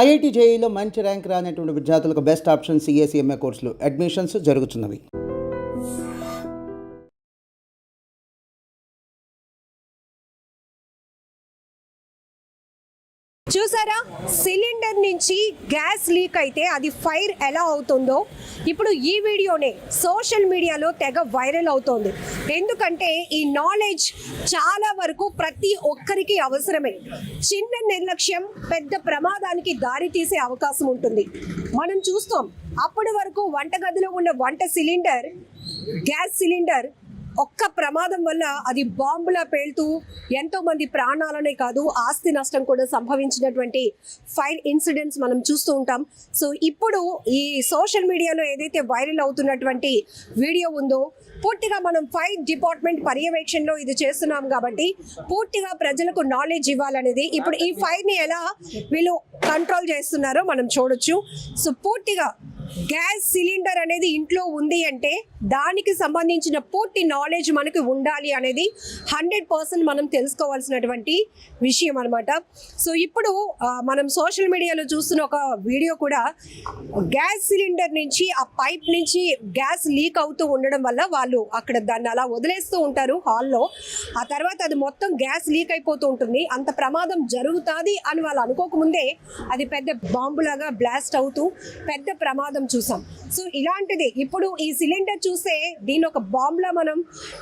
IIT జేఈలో మంచి rank రానటువంటి విద్యార్థులకు బెస్ట్ ఆప్షన్ సిఎస్ఈఎంఏ కోర్సులు అడ్మిషన్స్ జరుగుతున్నవి. చూసారా, సిలిండర్ నుంచి గ్యాస్ లీక్ అయితే అది ఫైర్ ఎలా అవుతుందో ఇప్పుడు ఈ వీడియోనే సోషల్ మీడియాలో తెగ వైరల్ అవుతోంది. ఎందుకంటే ఈ నాలెడ్జ్ చాలా వరకు ప్రతి ఒక్కరికి అవసరమే. చిన్న నిర్లక్ష్యం పెద్ద ప్రమాదానికి దారి తీసే అవకాశం ఉంటుంది. మనం చూస్తాం, అప్పటి వరకు వంటగదిలో ఉన్న గ్యాస్ సిలిండర్ ఒక్క ప్రమాదం వల్ల అది బాంబులా పేలుతూ ఎంతో మంది ప్రాణాలనే కాదు ఆస్తి నష్టం కూడా సంభవించినటువంటి ఫైర్ ఇన్సిడెంట్స్ మనం చూస్తూ ఉంటాం. సో ఇప్పుడు ఈ సోషల్ మీడియాలో ఏదైతే వైరల్ అవుతున్నటువంటి వీడియో ఉందో పూర్తిగా మనం ఫైర్ డిపార్ట్మెంట్ పర్యవేక్షణలో ఇది చేస్తున్నాం కాబట్టి పూర్తిగా ప్రజలకు నాలెడ్జ్ ఇవ్వాలనేది. ఇప్పుడు ఈ ఫైర్ని ఎలా వీళ్ళు కంట్రోల్ చేస్తున్నారో మనం చూడొచ్చు. సో పూర్తిగా గ్యాస్ సిలిండర్ అనేది ఇంట్లో ఉంది అంటే దానికి సంబంధించిన పూర్తి నాలెడ్జ్ మనకి ఉండాలి అనేది 100% మనం తెలుసుకోవాల్సినటువంటి విషయం అనమాట. సో ఇప్పుడు మనం సోషల్ మీడియాలో చూస్తున్న ఒక వీడియో కూడా గ్యాస్ సిలిండర్ నుంచి ఆ పైప్ నుంచి గ్యాస్ లీక్ అవుతూ ఉండడం వల్ల వాళ్ళు అక్కడ దాన్ని అలా వదిలేస్తూ ఉంటారు హాల్లో. ఆ తర్వాత అది మొత్తం గ్యాస్ లీక్ అయిపోతూ ఉంటుంది. అంత ప్రమాదం జరుగుతుంది అని వాళ్ళు అనుకోకముందే అది పెద్ద బాంబులాగా బ్లాస్ట్ అవుతూ పెద్ద ప్రమాదం చూసాం. సో ఇలాంటిది ఇప్పుడు ఈ సిలిండర్ చూస్తే దీని ఒక బాంబ్లా మనం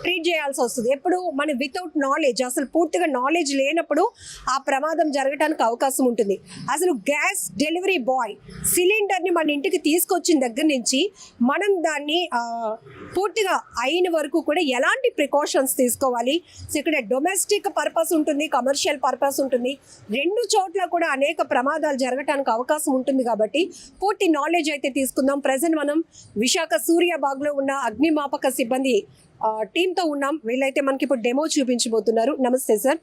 ట్రీట్ చేయాల్సి వస్తుంది. ఎప్పుడు మనం వితౌట్ నాలెడ్జ్, అసలు పూర్తిగా నాలెడ్జ్ లేనప్పుడు ఆ ప్రమాదం జరగడానికి అవకాశం ఉంటుంది. అసలు గ్యాస్ డెలివరీ బాయ్ సిలిండర్ని మన ఇంటికి తీసుకొచ్చిన దగ్గర నుంచి మనం దాన్ని పూర్తిగా అయిన వరకు కూడా ఎలాంటి ప్రికాషన్స్ తీసుకోవాలి. సో ఇక్కడ డొమెస్టిక్ పర్పస్ ఉంటుంది, కమర్షియల్ పర్పస్ ఉంటుంది. రెండు చోట్ల కూడా అనేక ప్రమాదాలు జరగడానికి అవకాశం ఉంటుంది కాబట్టి పూర్తి నాలెడ్జ్ అయితే తీసుకుందాం. ప్రజెంట్ మనం విశాఖ సూర్యాబాగ్లో ఉన్న అగ్నిమాపక సిబ్బంది టీంతో ఉన్నాం. వీళ్ళైతే మనకి ఇప్పుడు డెమో చూపించబోతున్నారు. నమస్తే సార్.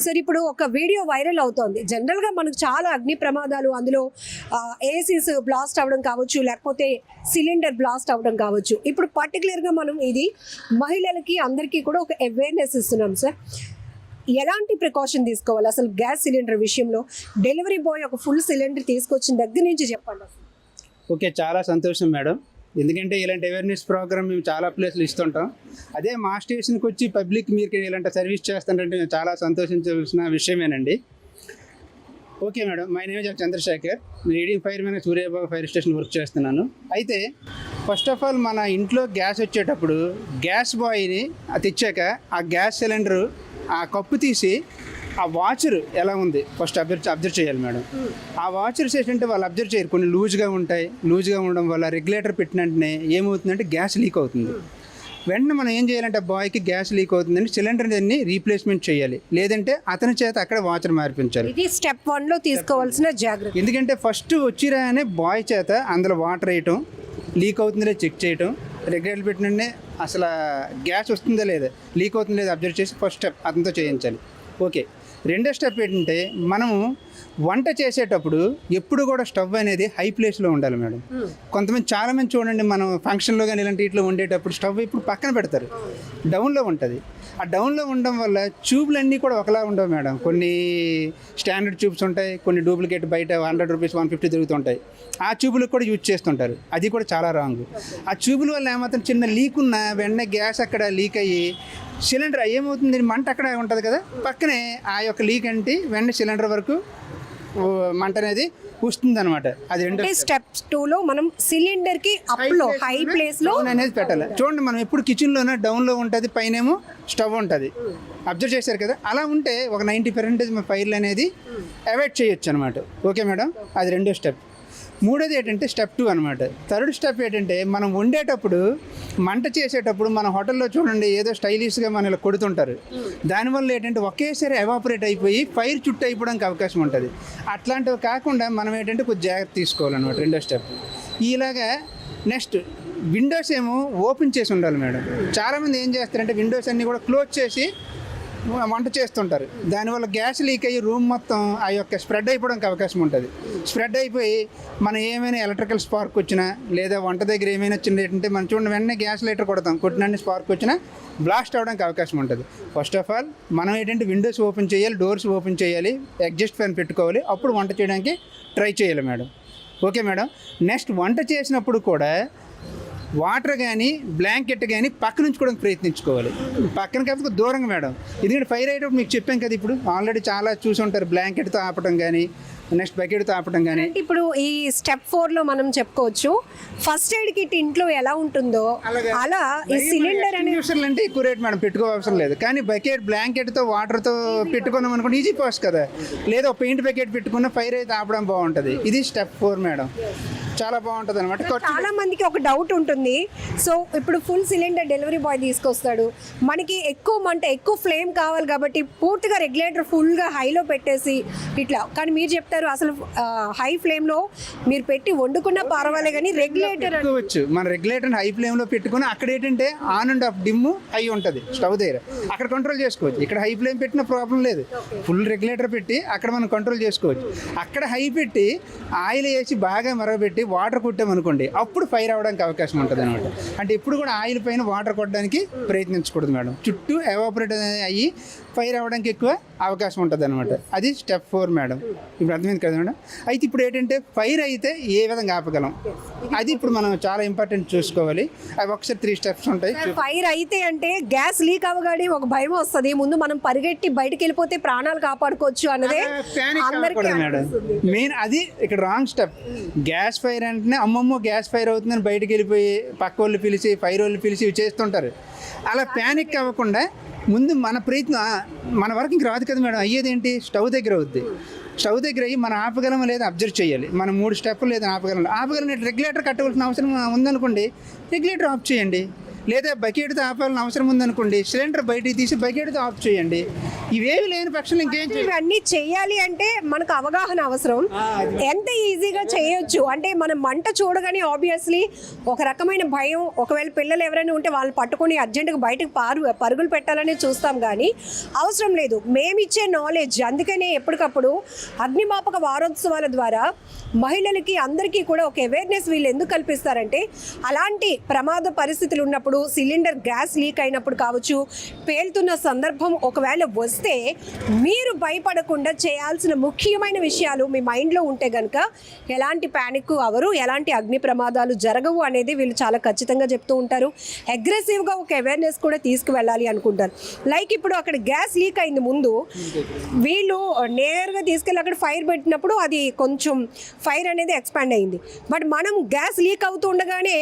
సార్, ఇప్పుడు ఒక వీడియో వైరల్ అవుతోంది. జనరల్గా మనకు చాలా అగ్ని ప్రమాదాలు, అందులో ఏసీస్ బ్లాస్ట్ అవ్వడం కావచ్చు, లేకపోతే సిలిండర్ బ్లాస్ట్ అవ్వడం కావచ్చు. ఇప్పుడు పర్టికులర్గా మనం ఇది మహిళలకి అందరికీ కూడా ఒక అవేర్నెస్ ఇస్తున్నాం సార్. ఎలాంటి ప్రికాషన్ తీసుకోవాలి అసలు గ్యాస్ సిలిండర్ విషయంలో? డెలివరీ బాయ్ ఒక ఫుల్ సిలిండర్ తీసుకొచ్చిన దగ్గర నుంచి చెప్పండి. ఓకే, చాలా సంతోషం మేడం. ఎందుకంటే ఇలాంటి అవేర్నెస్ ప్రోగ్రామ్ మేము చాలా ప్లేస్లు ఇస్తుంటాం. అదే మా స్టేషన్కి వచ్చి పబ్లిక్ మీరు ఇలాంటి సర్వీస్ చేస్తుంటే మేము చాలా సంతోషించాల్సిన విషయమేనండి. Okay madam, my name is Chandrashekar. Leading fireman Suryabagh fire station work చేస్తున్నాను. అయితే ఫస్ట్ ఆఫ్ ఆల్ మన ఇంట్లో గ్యాస్ వచ్చేటప్పుడు గ్యాస్ బాయ్ని తెచ్చాక ఆ గ్యాస్ సిలిండరు ఆ కప్పు తీసి ఆ వాచర్ ఎలా ఉంది ఫస్ట్ అబ్జర్వ్ చేయాలి మేడం. ఆ వాచర్స్ ఏంటంటే వాళ్ళు అబ్జర్వ్ చేయరు, కొన్ని లూజ్గా ఉంటాయి. లూజ్గా ఉండడం వల్ల రెగ్యులేటర్ పెట్టిన వెంటనే ఏమవుతుందంటే గ్యాస్ లీక్ అవుతుంది. వెంటనే మనం ఏం చేయాలంటే బాయ్కి గ్యాస్ లీక్ అవుతుందంటే సిలిండర్ దాన్ని రీప్లేస్మెంట్ చేయాలి, లేదంటే అతని చేత అక్కడ వాచర్ మార్పించాలి. ఇది స్టెప్ 1లో తీసుకోవాల్సిన జాగ్రత్త. ఎందుకంటే ఫస్ట్ వచ్చిరానే బాయ్ చేత అందులో వాటర్ వేయటం, లీక్ అవుతుందో చెక్ చేయటం, రెగ్యులేటర్ పెట్టిననే అసలు గ్యాస్ వస్తుందా లేదా, లీక్ అవుతుందో లేదా అబ్జర్వ్ చేసి ఫస్ట్ స్టెప్ అతనితో చేయించాలి. ఓకే, రెండో స్టెప్ ఏంటంటే మనము వంట చేసేటప్పుడు ఎప్పుడు కూడా స్టవ్ అనేది హై ప్లేస్లో ఉండాలి మేడం. కొంతమంది చాలామంది చూడండి, మనం ఫంక్షన్లో కానీ ఇలాంటి ఇట్లా వండేటప్పుడు స్టవ్ ఇప్పుడు పక్కన పెడతారు, డౌన్లో ఉంటుంది. ఆ డౌన్లో ఉండడం వల్ల ట్యూబ్లన్నీ కూడా ఒకలా ఉండవు మేడం. కొన్ని స్టాండర్డ్ ట్యూబ్స్ ఉంటాయి, కొన్ని డూప్లికేట్ బయట 100 రూపీస్ 150 దొరుకుతుంటాయి. ఆ ట్యూబులకు కూడా యూజ్ చేస్తుంటారు, అది కూడా చాలా రాంగ్. ఆ ట్యూబుల వల్ల ఏమాత్రం చిన్న లీక్ ఉన్న వెంటనే గ్యాస్ అక్కడ లీక్ అయ్యి సిలిండర్ ఏమవుతుంది, మంట అక్కడ ఉంటుంది కదా, పక్కనే ఆ యొక్క లీక్ అంటే వెంటనే సిలిండర్ వరకు మంట అనేది వస్తుంది అనమాట. అది రెండు స్టెప్ 2లో మనం సిలిండర్ కి అప్లో హై ప్లేస్ లో అనేది పెట్టాలి. చూడండి, మనం ఎప్పుడు కిచెన్లోనే డౌన్లో ఉంటుంది, పైనేమో స్టవ్ ఉంటుంది. అబ్జర్వ్ చేశారు కదా, అలా ఉంటే ఒక 90% ఫైర్లు అనేది అవాయిడ్ చేయొచ్చు అనమాట. ఓకే మేడం, అది రెండో స్టెప్. మూడోది ఏంటంటే స్టెప్ 2 అనమాట. థర్డ్ స్టెప్ ఏంటంటే మనం వండేటప్పుడు మంట చేసేటప్పుడు మన హోటల్లో చూడండి ఏదో స్టైలిష్గా మన ఇలా కొడుతుంటారు. దానివల్ల ఏంటంటే ఒకేసారి ఎవాపరేట్ అయిపోయి ఫైర్ చుట్టూ అయిపోవడానికి అవకాశం ఉంటుంది. అట్లాంటివి కాకుండా మనం ఏంటంటే కొంచెం జాగ్రత్త తీసుకోవాలన్నమాట. రెండో స్టెప్ ఇలాగా. నెక్స్ట్ విండోస్ ఏమో ఓపెన్ చేసి ఉండాలి మేడం. చాలామంది ఏం చేస్తారంటే విండోస్ అన్నీ కూడా క్లోజ్ చేసి వంట చేస్తుంటారు. దానివల్ల గ్యాస్ లీక్ అయ్యి రూమ్ మొత్తం ఆ యొక్క స్ప్రెడ్ అయిపోవడానికి అవకాశం ఉంటుంది. స్ప్రెడ్ అయిపోయి మనం ఏమైనా ఎలక్ట్రికల్ స్పార్క్ వచ్చినా లేదా వంట దగ్గర ఏమైనా చిన్న ఏంటంటే మనం చూడండి వెంటనే గ్యాస్ లైటర్ కొడతాం, కొట్టినన్ని స్పార్క్ వచ్చినా బ్లాస్ట్ అవ్వడానికి అవకాశం ఉంటుంది. ఫస్ట్ ఆఫ్ ఆల్ మనం ఏంటంటే విండోస్ ఓపెన్ చేయాలి, డోర్స్ ఓపెన్ చేయాలి, ఎగ్జిస్ట్ ఫ్యాన్ పెట్టుకోవాలి, అప్పుడు వంట చేయడానికి ట్రై చేయాలి మేడం. Okay madam. నెక్స్ట్ వంట చేసినప్పుడు కూడా వాటర్ కానీ బ్లాంకెట్ కానీ పక్క నుంచి కూడా ప్రయత్నించుకోవాలి. పక్కన కాకపోతే దూరంగా మేడం. ఎందుకంటే ఫైర్ అయ్యేటప్పుడు మీకు చెప్పాం కదా, ఇప్పుడు ఆల్రెడీ చాలా చూసి ఉంటారు, బ్లాంకెట్తో ఆపటం కానీ నెక్స్ట్ బకెట్తో ఆపటం కానీ. అంటే ఇప్పుడు ఈ స్టెప్ 4 లో మనం చెప్పుకోవచ్చు ఫస్ట్ ఎయిడ్ కిట్ ఇంట్లో ఎలా ఉంటుందో అలా ఈ సిలిండర్ అనేది అంటే ఎక్కువ రేట్ మేడం పెట్టుకోవాల్సిన లేదు. కానీ బకెట్ బ్లాంకెట్తో వాటర్తో పెట్టుకున్నాం అనుకోండి ఈజీ ప్రాసెస్ కదా. లేదా పెయింట్ బకెట్ పెట్టుకున్న ఫైర్ అయితే ఆపడం బాగుంటుంది. ఇది స్టెప్ 4 మేడం, చాలా బాగుంటుంది అనమాట. చాలా మందికి ఒక డౌట్ ఉంటుంది. సో ఇప్పుడు ఫుల్ సిలిండర్ డెలివరీ బాయ్ తీసుకొస్తాడు, మనకి ఎక్కువ మంట ఎక్కువ ఫ్లేమ్ కావాలి కాబట్టి పూర్తిగా రెగ్యులేటర్ ఫుల్గా హైలో పెట్టేసి ఇట్లా, కానీ మీరు చెప్తారు అసలు హై ఫ్లేమ్లో మీరు పెట్టి వండుకున్నా పర్వాలేదు కానీ రెగ్యులేటర్ పెట్టుకోవచ్చు. మన రెగ్యులేటర్ హై ఫ్లేమ్లో పెట్టుకుని అక్కడ ఏంటంటే on and of dim high ఉంటుంది స్టవ్ దగ్గర, అక్కడ కంట్రోల్ చేసుకోవచ్చు. ఇక్కడ హై ఫ్లేమ్ పెట్టిన ప్రాబ్లం లేదు, ఫుల్ రెగ్యులేటర్ పెట్టి అక్కడ మనం కంట్రోల్ చేసుకోవచ్చు. అక్కడ హై పెట్టి ఆయిల్ వేసి బాగా మరగబెట్టి వాటర్ కొట్టామనుకోండి అప్పుడు ఫైర్ అవ్వడానికి అవకాశం ఉంటుంది అనమాట. అంటే ఇప్పుడు కూడా ఆయిల్ పైన వాటర్ కొట్టడానికి ప్రయత్నించకూడదు మేడం. చుట్టూ ఎవాపరేట్ అయ్యి ఫైర్ అవ్వడానికి ఎక్కువ అవకాశం ఉంటుంది అనమాట. అది స్టెప్ 4 మేడం. ఇప్పుడు అర్థమైంది కదా మేడం. అయితే ఇప్పుడు ఏంటంటే ఫైర్ అయితే ఏ విధంగా ఆపగలం అది ఇప్పుడు మనం చాలా ఇంపార్టెంట్ చూసుకోవాలి. అవి ఒకసారి 3 స్టెప్స్ ఉంటాయి. ఫైర్ అయితే అంటే గ్యాస్ లీక్ అవ్వగానే ఒక భయం వస్తుంది, ముందు మనం పరిగెట్టి బయటకు వెళ్ళిపోతే ప్రాణాలు కాపాడుకోవచ్చు అన్నదే మేడం మెయిన్. అది ఇక్కడ రాంగ్ స్టెప్. గ్యాస్ ఫైర్ అంటే అమ్మమ్మో గ్యాస్ ఫైర్ అవుతుందని బయటకు వెళ్ళిపోయి పక్క వాళ్ళు పిలిచి ఫైర్ వాళ్ళు పిలిచి ఇవి చేస్తుంటారు. అలా ప్యానిక్ అవ్వకుండా ముందు మన ప్రయత్నం మన వరకు ఇంక రాదు కదా మేడం. అయ్యేది ఏంటి, స్టవ్ దగ్గర అవుద్ది. స్టవ్ దగ్గర అయ్యి మనం ఆపగలమా లేదా అబ్జర్వ్ చేయాలి. మనం 3 స్టెప్పులు లేదా ఆపగలం రెగ్యులేటర్ కట్టవలసిన అవసరం ఉందనుకోండి రెగ్యులేటర్ ఆఫ్ చేయండి. లేదా బకెట్తో ఆపాలని అవసరం ఉందనుకోండి సిలిండర్ బయటికి తీసి బకెట్తో ఆఫ్ చేయండి. ఇవేవి లేని పక్షంలో ఇంకేం చేయాలి. ఇవన్నీ చేయాలి అంటే మనకు అవగాహన అవసరం. ఎంత ఈజీగా చేయొచ్చు అంటే మనం మంట చూడగానే ఆబ్వియస్లీ ఒక రకమైన భయం, ఒకవేళ పిల్లలు ఎవరైనా ఉంటే వాళ్ళు పట్టుకొని అర్జెంటుగా బయటకు పరుగులు పెట్టాలని చూస్తాం, కానీ అవసరం లేదు. మేమిచ్చే నాలెడ్జ్, అందుకనే ఎప్పటికప్పుడు అగ్నిమాపక వారోత్సవాల ద్వారా మహిళలకి అందరికీ కూడా ఒక అవేర్నెస్ వీళ్ళు ఎందుకు కల్పిస్తారంటే అలాంటి ప్రమాద పరిస్థితులు ఉన్నప్పుడు సిలిండర్ గ్యాస్ లీక్ అయినప్పుడు కావచ్చు, పేలుతున్న సందర్భం ఒకవేళ వస్తే మీరు భయపడకుండా చేయాల్సిన ముఖ్యమైన విషయాలు మీ మైండ్లో ఉంటే కనుక ఎలాంటి ప్యానిక్ అవ్వరు, ఎలాంటి అగ్ని ప్రమాదాలు జరగవు అనేది వీళ్ళు చాలా ఖచ్చితంగా చెప్తూ ఉంటారు. అగ్రెసివ్గా ఒక అవేర్నెస్ కూడా తీసుకువెళ్ళాలి అనుకుంటారు. లైక్ ఇప్పుడు అక్కడ గ్యాస్ లీక్ అయింది, ముందు వీళ్ళు నేరుగా తీసుకెళ్ళి అక్కడ ఫైర్ పెట్టినప్పుడు అది కొంచెం ఫైర్ అనేది ఎక్స్పాండ్ అయింది. బట్ మనం గ్యాస్ లీక్ అవుతుండగానే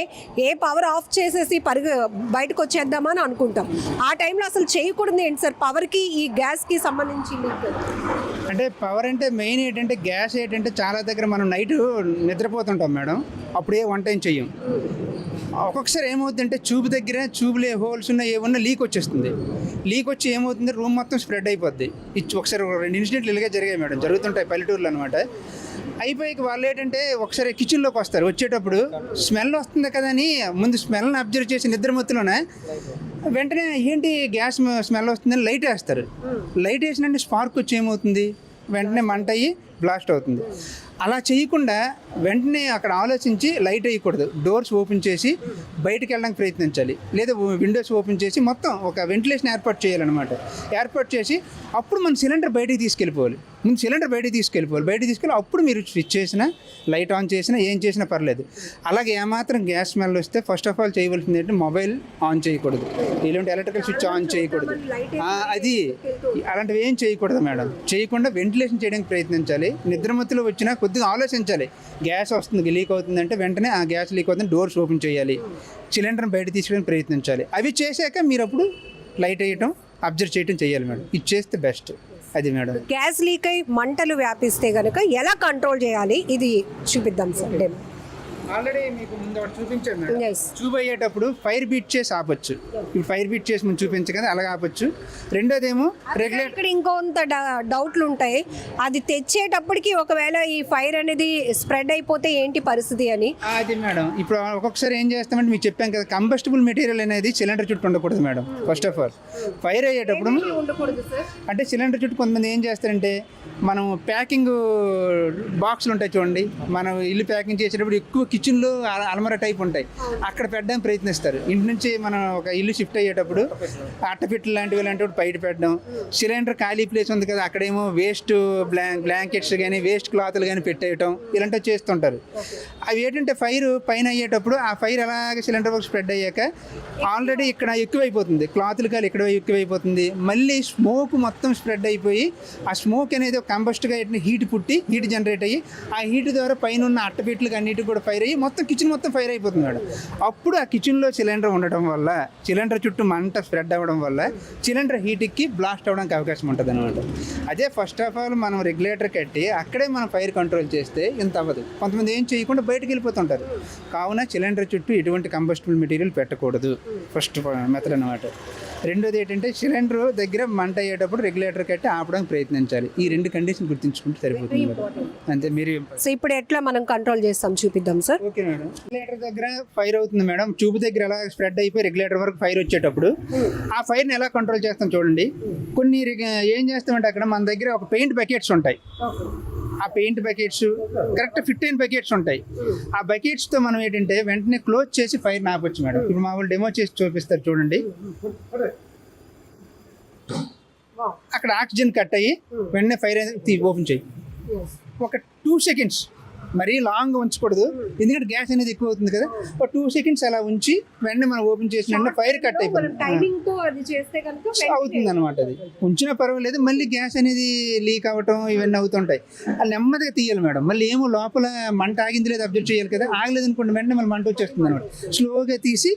ఏ పవర్ ఆఫ్ చేసేసి బయటకు వచ్చేద్దామని అనుకుంటాం. ఆ టైంలో అసలు చేయకూడదు ఏంటి సార్ పవర్కి ఈ గ్యాస్కి సంబంధించి లీక్? అంటే పవర్ అంటే మెయిన్ ఏంటంటే గ్యాస్ ఏంటంటే చాలా దగ్గర మనం నైట్ నిద్రపోతుంటాం మేడం, అప్పుడే వంట ఏం చెయ్యం. ఒక్కొక్కసారి ఏమవుతుందంటే ట్యూబ్లో హోల్స్ ఉన్న ఏమన్నా లీక్ వచ్చేస్తుంది. లీక్ వచ్చి ఏమవుతుంది రూమ్ మొత్తం స్ప్రెడ్ అయిపోద్ది. ఒకసారి 2 ఇన్సిడెంట్లు ఇలాగే జరిగాయి మేడం, జరుగుతుంటాయి పల్లెటూరులో అనమాట. అయిపోయాక వాళ్ళు ఏంటంటే ఒకసారి కిచెన్లోకి వస్తారు, వచ్చేటప్పుడు స్మెల్ వస్తుంది కదా అని ముందు స్మెల్ని అబ్జర్వ్ చేసి నిద్రమత్తులోనే వెంటనే ఏంటి గ్యాస్ స్మెల్ వస్తుందని లైట్ వేస్తారు. లైట్ వేసినట్టు స్పార్క్ వచ్చి ఏమవుతుంది వెంటనే మంట అయ్యి బ్లాస్ట్ అవుతుంది. అలా చేయకుండా వెంటనే అక్కడ ఆలోచించి లైట్ వేయకూడదు, డోర్స్ ఓపెన్ చేసి బయటకు వెళ్ళడానికి ప్రయత్నించాలి, లేదా విండోస్ ఓపెన్ చేసి మొత్తం ఒక వెంటిలేషన్ ఏర్పాటు చేయాలన్నమాట. ఏర్పాటు చేసి అప్పుడు మన సిలిండర్ బయటికి తీసుకెళ్ళిపోవాలి. ముందు సిలిండర్ బయటికి తీసుకెళ్ళి అప్పుడు మీరు స్విచ్ చేసినా లైట్ ఆన్ చేసినా ఏం చేసినా పర్లేదు. అలాగే ఏమాత్రం గ్యాస్ స్మెల్ వస్తే ఫస్ట్ ఆఫ్ ఆల్ చేయవలసింది ఏంటంటే మొబైల్ ఆన్ చేయకూడదు, ఇలాంటి ఎలక్ట్రికల్ స్విచ్ ఆన్ చేయకూడదు. అది అలాంటివి ఏం చేయకూడదు మేడం. చేయకుండా వెంటిలేషన్ చేయడానికి ప్రయత్నించాలి. నిద్రమత్తులో వచ్చినా కొద్దిగా ఆలోచించాలి, గ్యాస్ వస్తుంది లీక్ అవుతుందంటే వెంటనే ఆ గ్యాస్ లీక్ అవుతుంది డోర్స్ ఓపెన్ చేయాలి, సిలిండర్ని బయట తీసుకోవడానికి ప్రయత్నించాలి. అవి చేశాక మీరు అప్పుడు లైట్ వేయటం అబ్జర్వ్ చేయటం చేయాలి మేడం. ఇది చేస్తే బెస్ట్. అది మేడం. గ్యాస్ లీక్ అయి మంటలు వ్యాపిస్తే కనుక ఎలా కంట్రోల్ చేయాలి ఇది చూపిద్దాం సార్. ఆల్రెడీ మీకు ముందు ఒకటి చూపించాను మేడం. Yes. ట్యూబ్ అయ్యేటప్పుడు ఫైర్ బీట్ చేసి ఆపొచ్చు. ఇప్పుడు ఫైర్ బీట్ చేసి ముందు చూపించు కదా, అలాగే ఆపొచ్చు. రెండోదేమో రెగ్యులేటర్. ఇక్కడ ఇంకొంత డౌట్లు ఉంటాయి, అది తెచ్చేటప్పటికి ఒకవేళ ఈ ఫైర్ అనేది స్ప్రెడ్ అయిపోతే ఏంటి పరిస్థితి అని. అది మేడం ఇప్పుడు ఒక్కొక్కసారి ఏం చేస్తామంటే మీకు చెప్పాం కదా, కంబస్టబుల్ మెటీరియల్ అనేది సిలిండర్ చుట్టూ ఉండకూడదు madam. First of all fire అయ్యేటప్పుడు ఉండకూడదు సార్. అంటే సిలిండర్ చుట్టూ కొంతమంది ఏం చేస్తారంటే, మనం ప్యాకింగ్ బాక్సులు ఉంటాయి చూడండి, మనం ఇల్లు ప్యాకింగ్ చేసేటప్పుడు ఎక్కువ కిచెన్లో అలమర టైప్ ఉంటాయి, అక్కడ పెట్టడానికి ప్రయత్నిస్తారు. ఇంటి నుంచి మనం ఒక ఇల్లు షిఫ్ట్ అయ్యేటప్పుడు అట్టపెట్టెలు లాంటివి ఇలాంటివి బయట పెట్టడం, సిలిండర్ ఖాళీ ప్లేస్ ఉంది కదా అక్కడేమో వేస్ట్ బ్లాంకెట్స్ కానీ వేస్ట్ క్లాత్లు కానీ పెట్టేయటం ఇలాంటివి చేస్తుంటారు. అవి ఏంటంటే ఫైర్ పైన అయ్యేటప్పుడు ఆ ఫైర్ అలాగే సిలిండర్ బాక్స్ స్ప్రెడ్ అయ్యాక ఆల్రెడీ ఇక్కడ ఎక్కువైపోతుంది, క్లాత్లు కానీ ఇక్కడ ఎక్కువైపోతుంది, మళ్ళీ స్మోక్ మొత్తం స్ప్రెడ్ అయిపోయి ఆ స్మోక్ అనేది ఒక కంబస్ట్గా హీట్ పుట్టి హీట్ జనరేట్ అయ్యి ఆ హీట్ ద్వారా పైన ఉన్న అట్టపెట్లకు అన్నిటికి కూడా ఫైర్ అయ్యి మొత్తం కిచెన్ మొత్తం ఫైర్ అయిపోతుంది మేడం. అప్పుడు ఆ కిచెన్లో సిలిండర్ ఉండటం వల్ల, సిలిండర్ చుట్టూ మంట స్ప్రెడ్ అవ్వడం వల్ల సిలిండర్ హీట్కి బ్లాస్ట్ అవ్వడానికి అవకాశం ఉంటుంది అనమాట. అదే ఫస్ట్ ఆఫ్ ఆల్ మనం రెగ్యులేటర్ కట్టి అక్కడే మనం ఫైర్ కంట్రోల్ చేస్తే ఇంత అవ్వదు. కొంతమంది ఏం చేయకుండా బయటకు వెళ్ళిపోతుంటారు. కావున సిలిండర్ చుట్టూ ఎటువంటి కంబస్టబుల్ మెటీరియల్ పెట్టకూడదు, ఫస్ట్ మెథడ్ అనమాట. రెండోది ఏంటంటే సిలిండర్ దగ్గర మంట అయ్యేటప్పుడు రెగ్యులేటర్ కట్టి ఆపడానికి ప్రయత్నించాలి. ఈ రెండు కండిషన్ గుర్తుంచుకుంటే సరిపోతుంది మేడం. అంతే. మీరు సో ఇప్పుడు ఎట్లా మనం కంట్రోల్ చేస్తాం చూపిద్దాం సార్. Okay madam. రెగ్యులేటర్ దగ్గర ఫైర్ అవుతుంది మేడం, ట్యూబ్ దగ్గర ఎలా స్ప్రెడ్ అయిపోయి రెగ్యులేటర్ వరకు ఫైర్ వచ్చేటప్పుడు ఆ ఫైర్ని ఎలా కంట్రోల్ చేస్తాం చూడండి. కొన్ని ఏం చేస్తామంటే అక్కడ మన దగ్గర ఒక పెయింట్ బకెట్స్ ఉంటాయి, ఆ పెయింట్ బకెట్స్ కరెక్ట్ ఫిట్ అయిన బకెట్స్ ఉంటాయి. ఆ బకెట్స్తో మనం ఏంటంటే వెంటనే క్లోజ్ చేసి ఫైర్ ఆపొచ్చు మేడం. ఇప్పుడు మా వాళ్ళు డెమో చేసి చూపిస్తారు చూడండి. అక్కడ ఆక్సిజన్ కట్ అయ్యి వెంటనే ఫైర్ ఓపెన్ చేయి. ఒక 2 సెకండ్స్, మరీ లాంగ్ ఉంచకూడదు ఎందుకంటే గ్యాస్ అనేది ఎక్కువ అవుతుంది కదా. ఒక 2 సెకండ్స్ అలా ఉంచి వెంటనే మనం ఓపెన్ చేసిన వెంటనే ఫైర్ కట్ అయిపోతుంది అవుతుంది అనమాట. అది ఉంచినా పర్వాలేదు, మళ్ళీ గ్యాస్ అనేది లీక్ అవ్వటం ఇవన్నీ అవుతుంటాయి. అది నెమ్మదిగా తీయాలి మేడం. మళ్ళీ ఏమో లోపల మంట ఆగింది లేదు అబ్జర్వ్ చేయాలి కదా, ఆగలేదు అనుకోండి వెంటనే మళ్ళీ మంట వచ్చేస్తుంది అనమాట. స్లోగా తీసి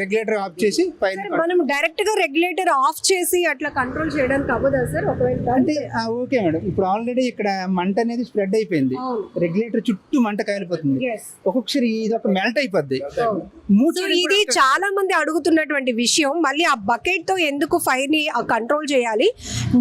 రెగ్యులేటర్ ఆఫ్ చేసి పైన మనం డైరెక్ట్ గా రెగ్యులేటర్ ఆఫ్ చేసి అట్లా కంట్రోల్ చేయడానికి అవ్వదా సార్? ఒకవేళ అంటే ఓకే మేడం. ఇప్పుడు ఆల్రెడీ ఇక్కడ మంట అనేది స్ప్రెడ్ అయిపోయింది, రెగ్యులేటర్ చుట్టూ మంట కాలిపోతుంది. ఒక్కొక్కసారి ఇది ఒక మెల్ట్ అయిపోద్ది. ఇది చాలా మంది అడుగుతున్నటువంటి విషయం. మళ్ళీ ఆ బకెట్ తో ఎందుకు ఫైర్ ని కంట్రోల్ చేయాలి,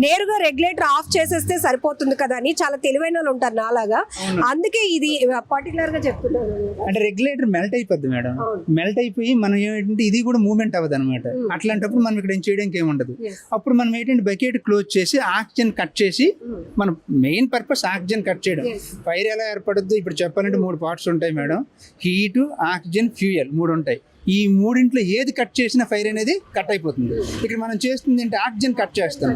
నేరుగా రెగ్యులేటర్ ఆఫ్ చేసేస్తే సరిపోతుంది కదా అని చాలా తెలివైన వాళ్ళు ఉంటారు నాలాగా. అందుకే ఇది పర్టికులర్ గా చెప్తున్నాను. అంటే రెగ్యులేటర్ మెల్ట్ అయిపోద్ది మేడం. మెల్ట్ అయిపోయి మనం ఏంటంటే ఇది కూడా మూవ్మెంట్ అవ్వదు అనమాట. అట్లాంటప్పుడు మనం ఇక్కడ ఏం చేయడానికి ఏముండదు. అప్పుడు మనం ఏంటంటే బకెట్ క్లోజ్ చేసి ఆక్సిజన్ కట్ చేసి, మన మెయిన్ పర్పస్ ఆక్సిజన్ కట్ చేయడం. ఫైర్ ఎలా ఏర్పడద్దు ఇప్పుడు చెప్పాలంటే 3 పార్ట్స్ ఉంటాయి మేడం. హీటు, ఆక్సిజన్, ఫ్యూయల్ 3 ఉంటాయి. ఈ మూడింట్లో ఏది కట్ చేసినా ఫైర్ అనేది కట్ అయిపోతుంది. ఇక్కడ మనం చేస్తుంది ఏంటి, ఆక్సిజన్ కట్ చేస్తాం,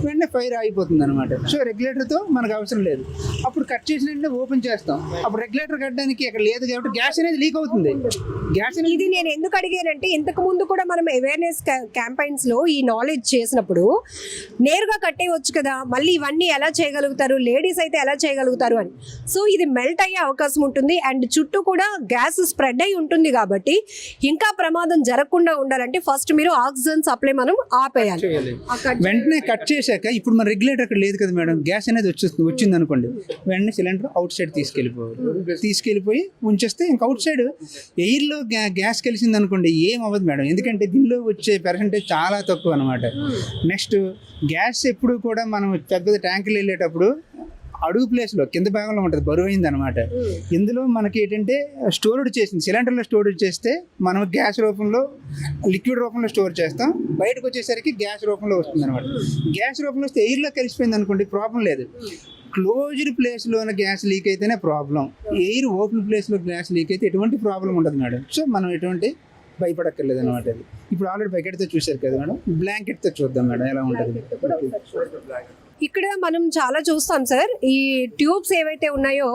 వెంటనే ఫైర్ అయిపోతుంది అనమాట. సో రెగ్యులేటర్తో మనకు అవసరం లేదు. అప్పుడు కట్ చేసిన వెంటనే ఓపెన్ చేస్తాం. అప్పుడు రెగ్యులేటర్ కట్టడానికి అక్కడ లేదు కాబట్టి గ్యాస్ అనేది లీక్ అవుతుంది. గ్యాస్ అనేది ఇది నేను ఎందుకు అడిగానంటే, ఇంతకు ముందు కూడా మనం అవేర్నెస్ క్యాంపెయిన్స్ లో ఈ నాలెడ్జ్ చేసినప్పుడు నేరుగా కట్టేయవచ్చు కదా, మళ్ళీ ఇవన్నీ ఎలా చేయగలుగుతారు, లేడీస్ అయితే ఎలా చేయగలుగుతారు అని. సో ఇది మెల్ట్ అయ్యే అవకాశం ఉంటుంది అండ్ చుట్టూ కూడా గ్యాస్ స్ప్రెడ్ అయి ఉంటుంది కాబట్టి ఇంకా ప్రమాదం జరగకుండా ఉండాలంటే ఫస్ట్ మీరు ఆక్సిజన్ సప్లై మనం ఆపేయాలి. వెంటనే కట్ చేశాక ఇప్పుడు మన రెగ్యులేటర్ అక్కడ లేదు కదా మేడం, గ్యాస్ అనేది వచ్చింది అనుకోండి, వెంటనే సిలిండర్ అవుట్ సైడ్ తీసుకెళ్ళిపోయి ఉంచేస్తే ఇంకా అవుట్ సైడ్ ఎయిర్లో గ్యాస్ కలిసింది అనుకోండి ఏం అవ్వదు మేడం. ఎందుకంటే దీనిలో వచ్చే పర్సెంటేజ్ చాలా తక్కువ అనమాట. నెక్స్ట్ గ్యాస్ ఎప్పుడు కూడా మనం పెద్ద ట్యాంకులు వెళ్ళేటప్పుడు అడుగు ప్లేస్లో కింద భాగంలో ఉంటుంది, బరువైంది అనమాట. ఇందులో మనకి ఏంటంటే స్టోరేజ్ చేసింది, సిలిండర్లో స్టోరేజ్ చేస్తే మనం గ్యాస్ రూపంలో లిక్విడ్ రూపంలో స్టోర్ చేస్తాం, బయటకు వచ్చేసరికి గ్యాస్ రూపంలో వస్తుంది అనమాట. గ్యాస్ రూపంలో వస్తే ఎయిర్లో కలిసిపోయింది అనుకోండి ప్రాబ్లం లేదు. క్లోజ్డ్ ప్లేస్లోనే గ్యాస్ లీక్ అయితేనే ప్రాబ్లం. ఎయిర్ ఓపెన్ ప్లేస్లో గ్యాస్ లీక్ అయితే ఎటువంటి ప్రాబ్లం ఉండదు మేడం. సో మనం ఎటువంటి భయపడక్కర్లేదు అనమాట. అది ఇప్పుడు ఆల్రెడీ బకెట్తో చూశారు కదా మేడం, బ్లాంకెట్తో చూద్దాం మేడం ఎలా ఉంటుంది. ఇక్కడ మనం చాలా చూస్తాం సార్, ఈ ట్యూబ్స్ ఏవైతే ఉన్నాయో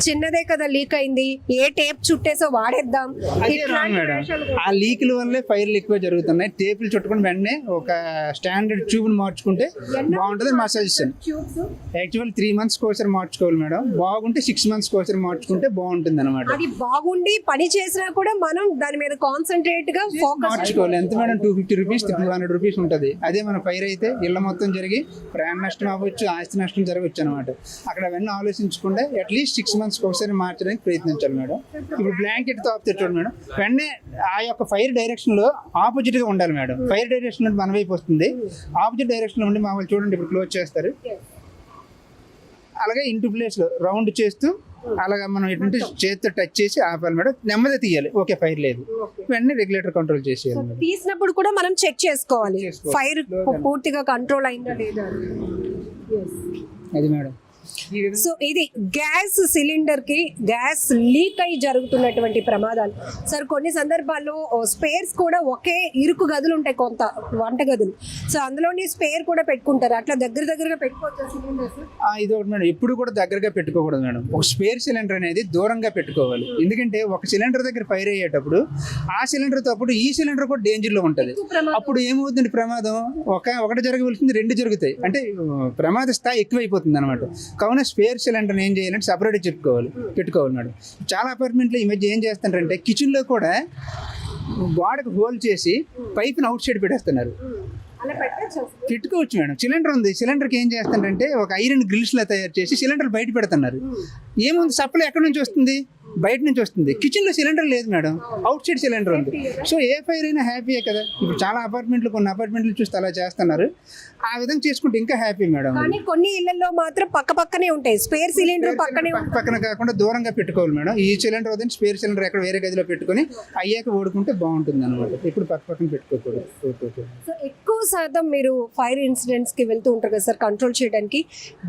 చిన్నదే కదా లీక్ అయింది, ఏ టేప్ చుట్టేసో వాడేద్దాం. ఆ లీకుల వల్లే ఫైర్లు ఎక్కువ జరుగుతున్నాయి. టేపులు చుట్టుకుని వెంటనే ఒక స్టాండర్డ్ ట్యూబ్ని మార్చుకుంటే బాగుంటుంది. మా సజెషన్ యాక్చువల్ 3 months ఒకసారి మార్చుకోవాలి మేడం, బాగుంటే 6 months ఒకసారి మార్చుకుంటే బాగుంటుంది అనమాట. అది బాగుండి పని చేసినా కూడా మనం దాని మీద కాన్సన్ట్రేట్ గా ఫోకస్ మార్చుకోవాలి. ఎంత మేడం 250 రూపీస్ 200 రూపీస్ ఉంటుంది. అదే మన ఫైర్ అయితే ఇళ్ళ మొత్తం జరిగి ప్రాణ నష్టం నష్టం అవ్వచ్చు, ఆస్తి నష్టం జరగవచ్చు అనమాట. అక్కడ అవన్నీ ఆలోచించకుండా అట్లీస్ట్ 6 months ఒకసారి మార్చడానికి ప్రయత్నించాలి మేడం. ఇప్పుడు బ్లాంకెట్ తో చూడండి మేడం, వెంటనే ఆ యొక్క ఫైర్ డైరెక్షన్ లో ఆపోజిట్ గా ఉండాలి మేడం. ఫైర్ డైరెక్షన్ మన వైపు వస్తుంది, ఆపోజిట్ డైరెక్షన్ లో ఉండి మా వాళ్ళు చూడండి ఇప్పుడు క్లోజ్ చేస్తారు. అలాగే ఇంటూ ప్లేస్ లో రౌండ్ చేస్తూ అలాగా మనం ఎటువంటి చేతితో టచ్ చేసి ఆపాలి మేడం. నెమ్మది తీయాలి, ఓకే ఫైర్ లేదు, వెంటనే రెగ్యులేటర్ కంట్రోల్ చేసేయాలి మేడం. తీసినప్పుడు కూడా మనం చెక్ చేసుకోవాలి ఫైర్ పూర్తిగా కంట్రోల్ అయిందా లేదా. అది మేడం. సో ఇది గ్యాస్ సిలిండర్ కి గ్యాస్ లీక్ అయి జరుగుతున్నటువంటి ప్రమాదాలు సార్. కొన్ని సందర్భాల్లో స్పేర్స్ కూడా ఒకే ఇరుకు గదులు ఉంటాయి, కొంత వంట గదులు. సో అందులోని స్పేర్ కూడా పెట్టుకుంటారు, అట్లా దగ్గరగా పెట్టుకోవచ్చు సిలిండర్స్. ఇది ఒకటి మేడం, ఎప్పుడు కూడా దగ్గరగా పెట్టుకోకూడదు మేడం. ఒక స్పేర్ సిలిండర్ అనేది దూరంగా పెట్టుకోవాలి. ఎందుకంటే ఒక సిలిండర్ దగ్గర ఫైర్ అయ్యేటప్పుడు ఆ సిలిండర్ తో అప్పుడు ఈ సిలిండర్ కూడా డేంజర్ లో ఉంటది. అప్పుడు ఏమవుతుంది ప్రమాదం, ఒకటి జరగవలసింది 2 జరుగుతాయి, అంటే ప్రమాద స్థాయి ఎక్కువైపోతుంది అనమాట. కావున స్పేర్ సిలిండర్ ఏం చేయాలంటే సపరేట్ పెట్టుకోవాలి మేడం. చాలా అపార్ట్మెంట్లో ఈ మధ్య ఏం చేస్తారంటే కిచెన్లో కూడా గోడకు హోల్ చేసి పైప్ని అవుట్ సైడ్ పెట్టేస్తున్నారు. పెట్టుకోవచ్చు మేడం. సిలిండర్ ఉంది, సిలిండర్కి ఏం చేస్తారంటే ఒక ఐరన్ గ్రిల్స్లా తయారు చేసి సిలిండర్ బయట పెడుతున్నారు. ఏముంది, సప్లై ఎక్కడి నుంచి వస్తుంది, బయట నుంచి వస్తుంది. కిచెన్లో సిలిండర్ లేదు మేడం, అవుట్ సైడ్ సిలిండర్ ఉంది. సో ఏ ఫైర్ అయినా హ్యాపీయే కదా. ఇప్పుడు చాలా అపార్ట్మెంట్లు, కొన్ని అపార్ట్మెంట్లు చూస్తే అలా చేస్తున్నారు. ఆ విధంగా చేసుకుంటే ఇంకా హ్యాపీ మేడం. కానీ కొన్ని ఇళ్లలో మాత్రం పక్కనే ఉంటాయి స్పేర్ సిలిండర్, పక్కన కాకుండా దూరంగా పెట్టుకోవాలి మేడం. ఈ సిలిండర్ వద్దని స్పేర్ సిలిండర్ ఎక్కడ వేరే గదిలో పెట్టుకొని అయ్యాక ఓడుకుంటే బాగుంటుంది అనమాట. ఇప్పుడు పక్కన పెట్టుకోకూడదు. సో ఎక్కువ శాతం మీరు ఫైర్ ఇన్సిడెంట్స్ కి వెళ్తూ ఉంటారు కదా సార్ కంట్రోల్ చేయడానికి.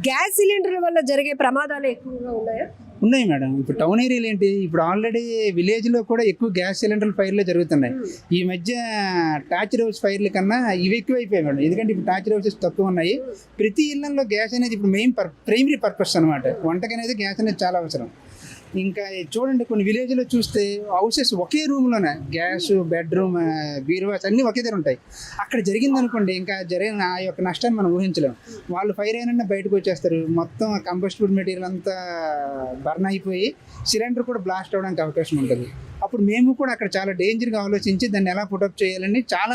గ్యాస్ సిలిండర్ వల్ల జరిగే ప్రమాదాలు ఎక్కువగా ఉన్నాయా? ఉన్నాయి మేడం. ఇప్పుడు టౌన్ ఏరియాలు ఏంటి, ఇప్పుడు ఆల్రెడీ విలేజ్లో కూడా ఎక్కువ గ్యాస్ సిలిండర్ ఫైర్లు జరుగుతున్నాయి. ఈ మధ్య టార్చర్ హౌస్ ఫైర్ల కన్నా ఇవి ఎక్కువ అయిపోయాయి మేడం. ఎందుకంటే ఇప్పుడు టార్చర్ హౌసెస్ తక్కువ ఉన్నాయి. ప్రతి ఇళ్లలో గ్యాస్ అనేది ఇప్పుడు ప్రైమరీ పర్పస్ అనమాట. వంటకి అనేది గ్యాస్ అనేది చాలా అవసరం. ఇంకా చూడండి కొన్ని విలేజ్లో చూస్తే హౌసెస్ ఒకే రూమ్లోనే గ్యాస్, బెడ్రూమ్, బీరువాస్ అన్నీ ఒకే దగ్గర ఉంటాయి. అక్కడ జరిగింది అనుకోండి, ఇంకా జరిగిన ఆ యొక్క నష్టాన్ని మనం ఊహించలేము. వాళ్ళు ఫైర్ అయినా బయటకు వచ్చేస్తారు, మొత్తం కంబస్టిబుల్ మెటీరియల్ అంతా బర్న్ అయిపోయి సిలిండర్ కూడా బ్లాస్ట్ అవ్వడానికి అవకాశం ఉంటుంది. అప్పుడు మేము కూడా అక్కడ చాలా డేంజర్గా ఆలోచించి దాన్ని ఎలా పుటప్ చేయాలని చాలా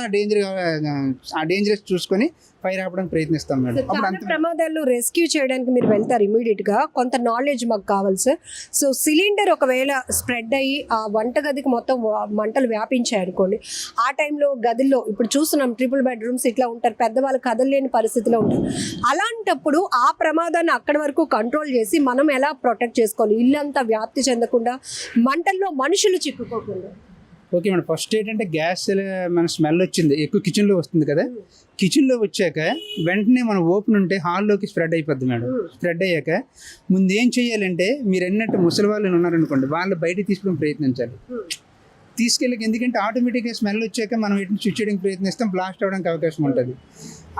ఆ డేంజరస్ చూసుకొని ఫైర్ ఆపడానికి ప్రయత్నిస్తాం మేడం. అప్పుడు అంత ప్రమాదాలు రెస్క్యూ చేయడానికి మీరు వెళ్తారు ఇమీడియట్ గా, కొంత నాలెడ్జ్ మాకు కావాలి సార్. సో సిలిండర్ ఒకవేళ స్ప్రెడ్ అయ్యి ఆ వంటగదికి మొత్తం మంటలు వ్యాపించాయి అనుకోండి, ఆ టైంలో గదుల్లో ఇప్పుడు చూస్తున్నాం ట్రిపుల్ బెడ్రూమ్స్ ఇట్లా ఉంటారు, పెద్దవాళ్ళు కదలలేని పరిస్థితిలో ఉంటారు. అలాంటప్పుడు ఆ ప్రమాదాన్ని అక్కడి వరకు కంట్రోల్ చేసి మనం ఎలా ప్రొటెక్ట్ చేసుకోవాలి, ఇల్లంతా వ్యాప్తి చెందకుండా, మంటల్లో మనుషులు చిక్కుకోకుండా. Okay madam. ఫస్ట్ ఏంటంటే గ్యాస్ మన స్మెల్ వచ్చింది ఎక్కువ కిచెన్లో వస్తుంది కదా, కిచెన్లో వచ్చాక వెంటనే మనం ఓపెన్ ఉంటే హాల్లోకి స్ప్రెడ్ అయిపోద్ది మేడం. స్ప్రెడ్ అయ్యాక ముందు ఏం చేయాలంటే మీరు అన్నట్టు ముసలి వాళ్ళు ఉన్నారనుకోండి, వాళ్ళు బయటికి తీసుకోవడం ప్రయత్నించాలి. తీసుకెళ్ళక, ఎందుకంటే ఆటోమేటిక్గా స్మెల్ వచ్చాక మనం వీటిని స్విచ్ చేయడానికి ప్రయత్నిస్తాం, బ్లాస్ట్ అవ్వడానికి అవకాశం ఉంటుంది.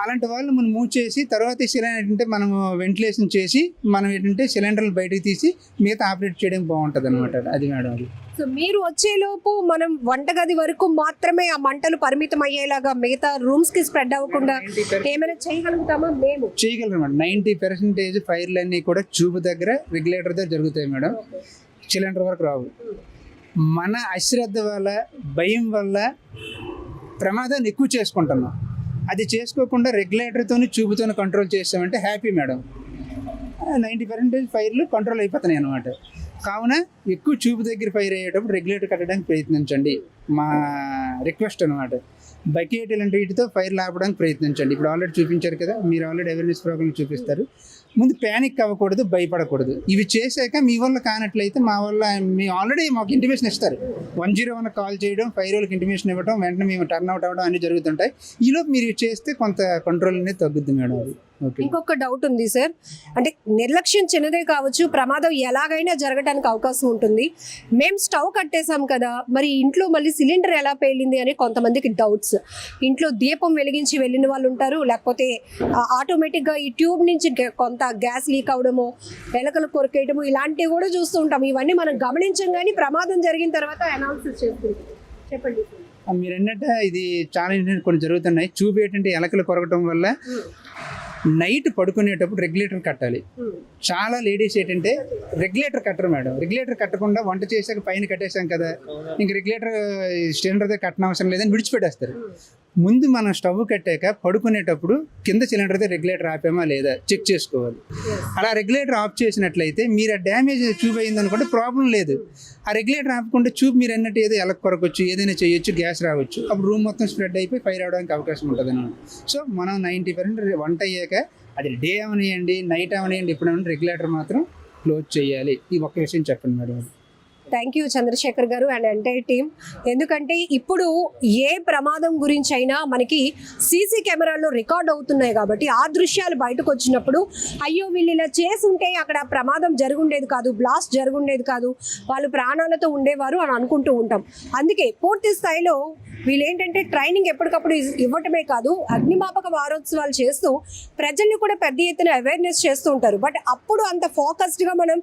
అలాంటి వాళ్ళు మనం మూవ్ చేసి తర్వాత సిలిండర్ ఏంటంటే మనం వెంటిలేషన్ చేసి మనం ఏంటంటే సిలిండర్లు బయటకు తీసి మిగతా ఆపరేట్ చేయడం బాగుంటుంది అనమాట. అది మేడం. అది సో మీరు వచ్చేలోపు మనం వంటగది వరకు మాత్రమే ఆ మంటలు పరిమితం అయ్యేలాగా మిగతా రూమ్స్ కి స్ప్రెడ్ అవ్వకుండా ఏమైనా చేయగలుగుతామా? మేము చేయగలరు మేడం. 90% ఫైర్లు అన్నీ కూడా ట్యూబ్ దగ్గర, రెగ్యులేటర్ దగ్గర జరుగుతాయి మేడం. సిలిండర్ వరకు రావు. మన అశ్రద్ధ వల్ల, భయం వల్ల ప్రమాదాన్ని ఎక్కువ చేసుకుంటున్నాం. అది చేసుకోకుండా రెగ్యులేటర్తో, ట్యూబ్తో కంట్రోల్ చేసామంటే హ్యాపీ మేడం. 90% ఫైర్లు కంట్రోల్ అయిపోతున్నాయి అన్నమాట. కావున ఎక్కువ ట్యూబ్ దగ్గర ఫైర్ అయ్యేటప్పుడు రెగ్యులేటర్ కట్టడానికి ప్రయత్నించండి, మా రిక్వెస్ట్ అనమాట. బకెట్ ఇలాంటి వీటితో ఫైర్లు ఆపడానికి ప్రయత్నించండి. ఇప్పుడు ఆల్రెడీ చూపించారు కదా, మీరు ఆల్రెడీ అవేర్నెస్ ప్రోగ్రామ్ చూపిస్తారు. ముందు ప్యానిక్ అవ్వకూడదు, భయపడకూడదు. ఇవి చేశాక మీ వల్ల కానట్లయితే మా వల్ల మేము ఆల్రెడీ మాకు ఇంటిమేషన్ ఇస్తారు. 101 కాల్ చేయడం, ఫైర్ వాళ్ళకి ఇంటిమేషన్ ఇవ్వడం, వెంటనే మేము టర్న్ అవుట్ అవ్వడం అన్నీ జరుగుతుంటాయి. ఈలోపు మీరు చేస్తే కొంత కంట్రోల్ అనేది తగ్గుద్ది మేడం. అది ఇంకొక డౌట్ ఉంది సార్, అంటే నిర్లక్ష్యం చిన్నదే కావచ్చు, ప్రమాదం ఎలాగైనా జరగడానికి అవకాశం ఉంటుంది. మేము స్టవ్ కట్టేసాం కదా, మరి ఇంట్లో మళ్ళీ సిలిండర్ ఎలా పేలింది అని కొంతమందికి డౌట్స్. ఇంట్లో దీపం వెలిగించి వెళ్ళిన వాళ్ళు ఉంటారు, లేకపోతే ఆటోమేటిక్గా ఈ ట్యూబ్ నుంచి కొంత గ్యాస్ లీక్ అవడము, ఎలకలు కొరికేయడము, ఇలాంటివి కూడా చూస్తూ ఉంటాం. ఇవన్నీ మనం గమనించం, కానీ ప్రమాదం జరిగిన తర్వాత అనౌన్స్ చేస్తుంది. చెప్పండి. మీరు అన్నట్టు ఇది చాలా కొన్ని జరుగుతున్నాయి. ట్యూబ్ ఏంటంటే ఎలకలు కొరకటం వల్ల నైట్ పడుకునేటప్పుడు రెగ్యులేటర్ కట్టాలి. చాలా లేడీస్ ఏంటంటే రెగ్యులేటర్ కట్టరు మేడం. రెగ్యులేటర్ కట్టకుండా వంట చేసాక పైన కట్టేసాం కదా, ఇంక రెగ్యులేటర్ సిలిండర్ దగ్గర కట్టనవసరం లేదని విడిచిపెట్టేస్తారు. ముందు మనం స్టవ్ కట్టాక పడుకునేటప్పుడు కింద సిలిండర్ రెగ్యులేటర్ ఆపామా లేదా చెక్ చేసుకోవాలి. అలా రెగ్యులేటర్ ఆఫ్ చేసినట్లయితే మీరు ఆ డ్యామేజ్ ట్యూబ్ అయింది అనుకుంటే ప్రాబ్లం లేదు. ఆ రెగ్యులేటర్ ఆపకుండా ట్యూబ్ మీరు అన్నట్టు ఏదో ఎలక్ కొరకొచ్చు, ఏదైనా చేయొచ్చు, గ్యాస్ రావచ్చు. అప్పుడు రూమ్ మొత్తం స్ప్రెడ్ అయిపోయి ఫైర్ అవడానికి అవకాశం ఉంటుంది అన్నమాట. సో మనం 90% వంట అయ్యాక అది డే అవనియండి, నైట్ అవనియండి, ఎప్పుడైనా రెగ్యులేటర్ మాత్రం క్లోజ్ చేయాలి. ఈ ఒక్క విషయం చెప్పండి మేడం. థ్యాంక్ యూ చంద్రశేఖర్ గారు అండ్ ఎంటైర్ టీమ్. ఎందుకంటే ఇప్పుడు ఏ ప్రమాదం గురించి అయినా మనకి సీసీ కెమెరాల్లో రికార్డ్ అవుతున్నాయి కాబట్టి ఆ దృశ్యాలు బయటకు వచ్చినప్పుడు అయ్యో వీళ్ళు ఇలా చేసి ఉంటే అక్కడ ప్రమాదం జరుగుండేది కాదు, బ్లాస్ట్ జరుగుండేది కాదు, వాళ్ళు ప్రాణాలతో ఉండేవారు అని అనుకుంటూ ఉంటాం. అందుకే పూర్తి స్థాయిలో వీళ్ళు ఏంటంటే ట్రైనింగ్ ఎప్పటికప్పుడు ఇవ్వటమే కాదు, అగ్నిమాపక వారోత్సవాలు చేస్తూ ప్రజల్ని కూడా పెద్ద ఎత్తున అవేర్నెస్ చేస్తూ ఉంటారు. బట్ అప్పుడు అంత ఫోకస్డ్గా మనం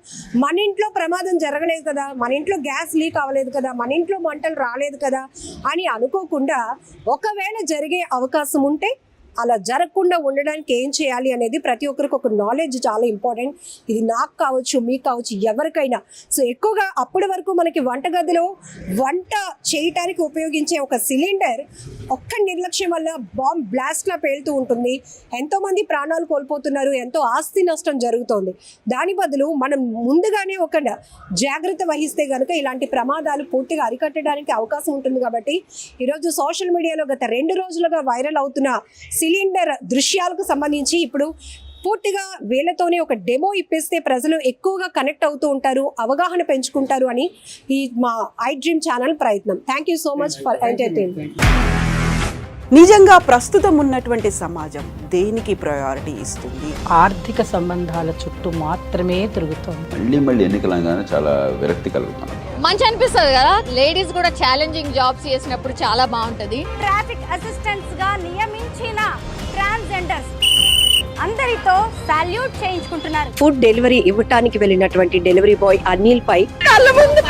మన ఇంట్లో ప్రమాదం జరగలేదు కదా, మన ఇంట్లో గ్యాస్ లీక్ అవ్వలేదు కదా, మన ఇంట్లో మంటలు రాలేదు కదా అని అనుకోకుండా ఒకవేళ జరిగే అవకాశం ఉంటే అలా జరగకుండా ఉండడానికి ఏం చేయాలి అనేది ప్రతి ఒక్కరికి ఒక నాలెడ్జ్ చాలా ఇంపార్టెంట్. ఇది నాకు కావచ్చు, మీకు కావచ్చు, ఎవరికైనా. సో ఎక్కువగా అప్పటి వరకు మనకి వంటగదిలో వంట చేయటానికి ఉపయోగించే ఒక సిలిండర్ ఒక్క నిర్లక్ష్యం వల్ల బాంబ్ బ్లాస్ట్లా పేలుతూ ఉంటుంది. ఎంతోమంది ప్రాణాలు కోల్పోతున్నారు, ఎంతో ఆస్తి నష్టం జరుగుతోంది. దాని బదులు మనం ముందుగానే ఒక జాగ్రత్త వహిస్తే కనుక ఇలాంటి ప్రమాదాలు పూర్తిగా అరికట్టడానికి అవకాశం ఉంటుంది. కాబట్టి ఈరోజు సోషల్ మీడియాలో గత 2 రోజులుగా వైరల్ అవుతున్న సిలిండర్ దృశ్యాలకు సంబంధించి ఇప్పుడు పూర్తిగా వీళ్ళతోనే ఒక డెమో ఇప్పిస్తే ప్రజలు ఎక్కువగా కనెక్ట్ అవుతూ ఉంటారు, అవగాహన పెంచుకుంటారు అని ఈ మా ఐ డ్రీమ్ ఛానల్ ప్రయత్నం. Thank you so much for entertainment. నిజంగా ప్రస్తుతం ఉన్నటువంటి సమాజం దేనికి ప్రయారిటీ ఇస్తుంది? ఆర్థిక సంబంధాల చుట్టూ మాత్రమే తిరుగుతోంది. మళ్ళీ ఎన్నికలంగానే చాలా విరక్తి కలుగుతున్నాం. మంచి అనిపిస్తుంది కదా, లేడీస్ కూడా ఛాలెంజింగ్ జాబ్స్ చేసినప్పుడు చాలా బాగుంటది. ట్రాఫిక్ అసిస్టెంట్స్ గా నియమించిన ట్రాన్స్జెండర్స్ అందరితో సాల్యూట్ చేయించుకుంటున్నారు. ఫుడ్ డెలివరీ ఇవ్వటానికి వెళ్ళినటువంటి డెలివరీ బాయ్ అనిల్ పై కళ్ళ ముందు